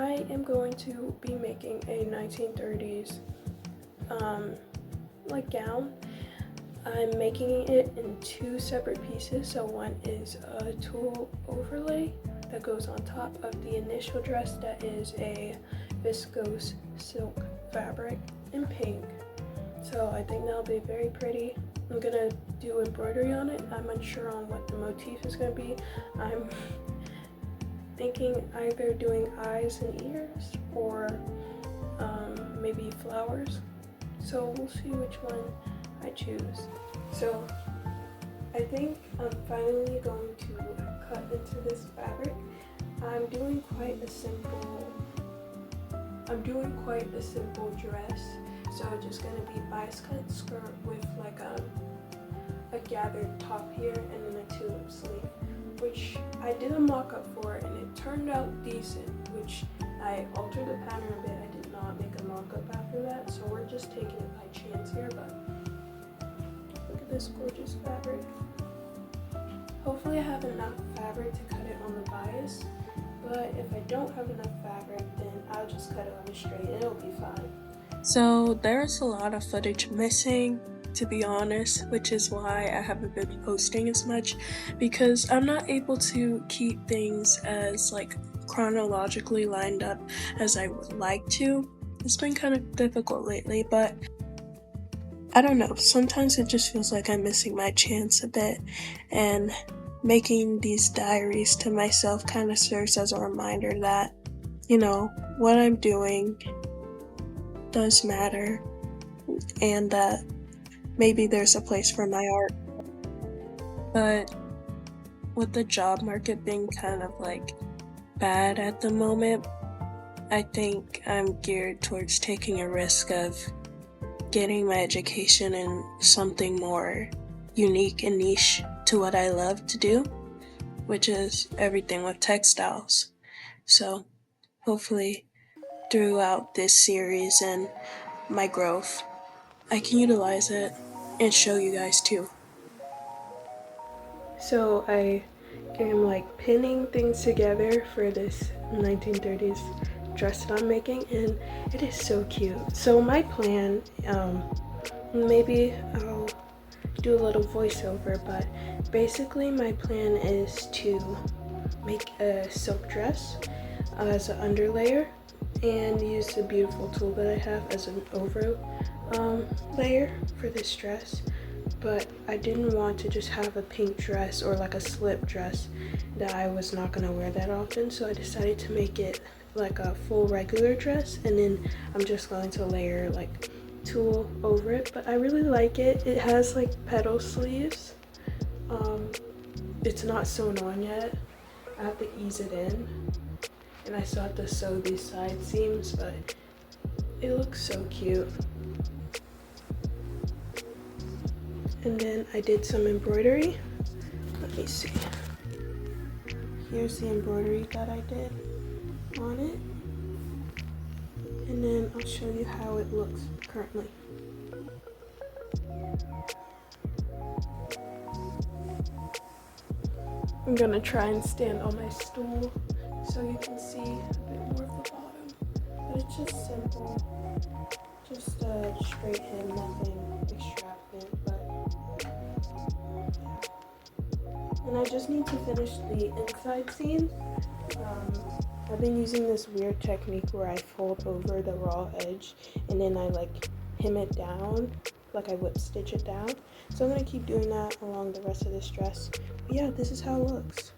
I am going to be making a 1930s like gown. I'm making it in two separate pieces. So one is a tulle overlay that goes on top of the initial dress that is a viscose silk fabric in pink. So I think that'll be very pretty. I'm gonna do embroidery on it. I'm unsure on what the motif is gonna be. I'm thinking either doing eyes and ears or maybe flowers. So we'll see which one I choose. So I think I'm finally going to cut into this fabric. I'm doing quite a simple dress. So it's just gonna be bias cut skirt with like a gathered top here and then a tulip sleeve, which I did a mock-up for and it turned out decent, which I altered the pattern a bit. I did not make a mock-up after that, so we're just taking it by chance here, but look at this gorgeous fabric. Hopefully I have enough fabric to cut it on the bias, but if I don't have enough fabric, then I'll just cut it on the straight and it'll be fine. So there's a lot of footage missing, to be honest, which is why I haven't been posting as much, because I'm not able to keep things as like chronologically lined up as I would like to. It's been kind of difficult lately, but I don't know, sometimes it just feels like I'm missing my chance a bit, and making these diaries to myself kind of serves as a reminder that, you know, what I'm doing does matter, and that maybe there's a place for my art. But with the job market being kind of like bad at the moment, I think I'm geared towards taking a risk of getting my education in something more unique and niche to what I love to do, which is everything with textiles. So hopefully throughout this series and my growth, I can utilize it and show you guys too. So I am like pinning things together for this 1930s dress that I'm making, and it is so cute. So my plan, maybe I'll do a little voiceover, but basically my plan is to make a silk dress as an underlayer and use the beautiful tool that I have as an over layer for this dress. But I didn't want to just have a pink dress or like a slip dress that I was not going to wear that often, so I decided to make it like a full regular dress, and then I'm just going to layer like tulle over it. But I really like it. It has like petal sleeves. It's not sewn on yet. I have to ease it in, and I still have to sew these side seams, but it looks so cute. And then I did some embroidery. Let me see. Here's the embroidery that I did on it. And then I'll show you how it looks currently. I'm gonna try and stand on my stool so you can see a bit more of the bottom. But it's just simple. Just a straight hem, nothing extravagant, but and I just need to finish the inside seam. I've been using this weird technique where I fold over the raw edge and then I like hem it down, like I whip stitch it down. So I'm gonna keep doing that along the rest of this dress. But yeah, this is how it looks.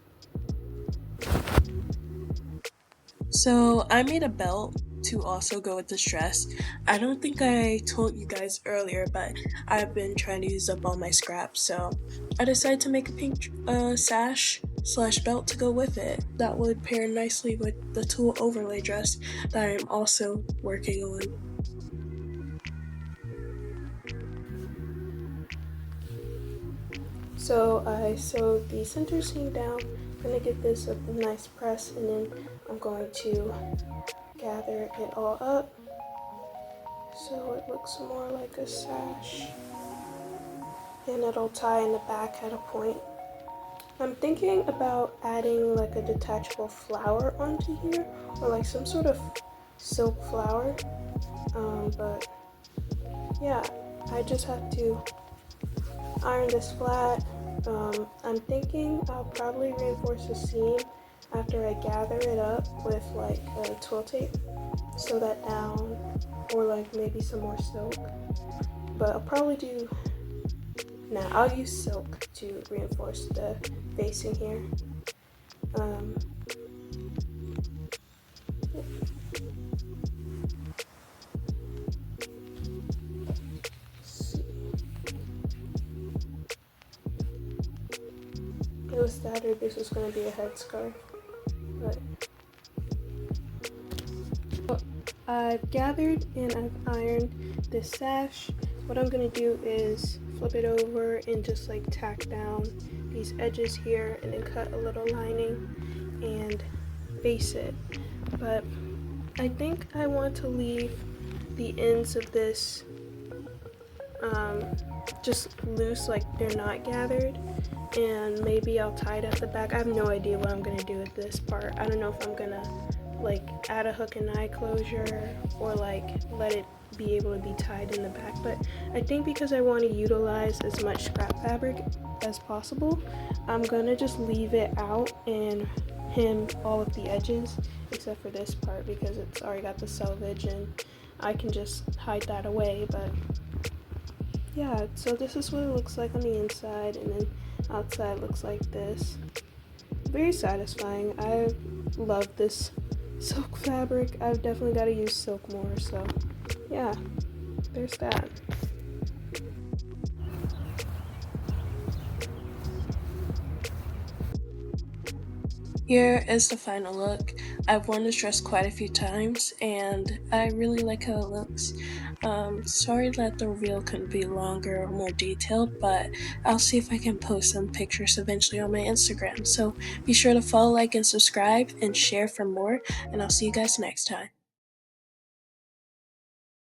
So I made a belt to also go with this dress. I don't think I told you guys earlier, but I've been trying to use up all my scraps, so I decided to make a pink sash slash belt to go with it. That would pair nicely with the tulle overlay dress that I'm also working on. So I sewed the center seam down. I'm gonna give this a nice press, and then I'm going to gather it all up so it looks more like a sash, and it'll tie in the back at a point. I'm thinking about adding like a detachable flower onto here, or like some sort of silk flower. But yeah, I just have to iron this flat. I'm thinking I'll probably reinforce the seam after I gather it up with like a twill tape, sew that down, or like maybe some more silk. But I'll probably do, now I'll use silk to reinforce the facing here. Um, it was scattered. This was going to be a headscarf, but I've gathered and I've ironed this sash. What I'm going to do is flip it over and just like tack down these edges here and then cut a little lining and face it. But I think I want to leave the ends of this just loose, like they're not gathered, and maybe I'll tie it at the back. I have no idea what I'm gonna do with this part. I don't know if I'm gonna like add a hook and eye closure or like let it be able to be tied in the back, but I think because I want to utilize as much scrap fabric as possible, I'm gonna just leave it out and hem all of the edges except for this part because it's already got the selvage and I can just hide that away. But yeah, so this is what it looks like on the inside, and then outside looks like this. Very satisfying. I love this silk fabric. I've definitely got to use silk more, so yeah, there's that. Here is the final look. I've worn this dress quite a few times and I really like how it looks. Sorry that the reveal couldn't be longer or more detailed, but I'll see if I can post some pictures eventually on my Instagram. So be sure to follow, like, and subscribe and share for more, and I'll see you guys next time.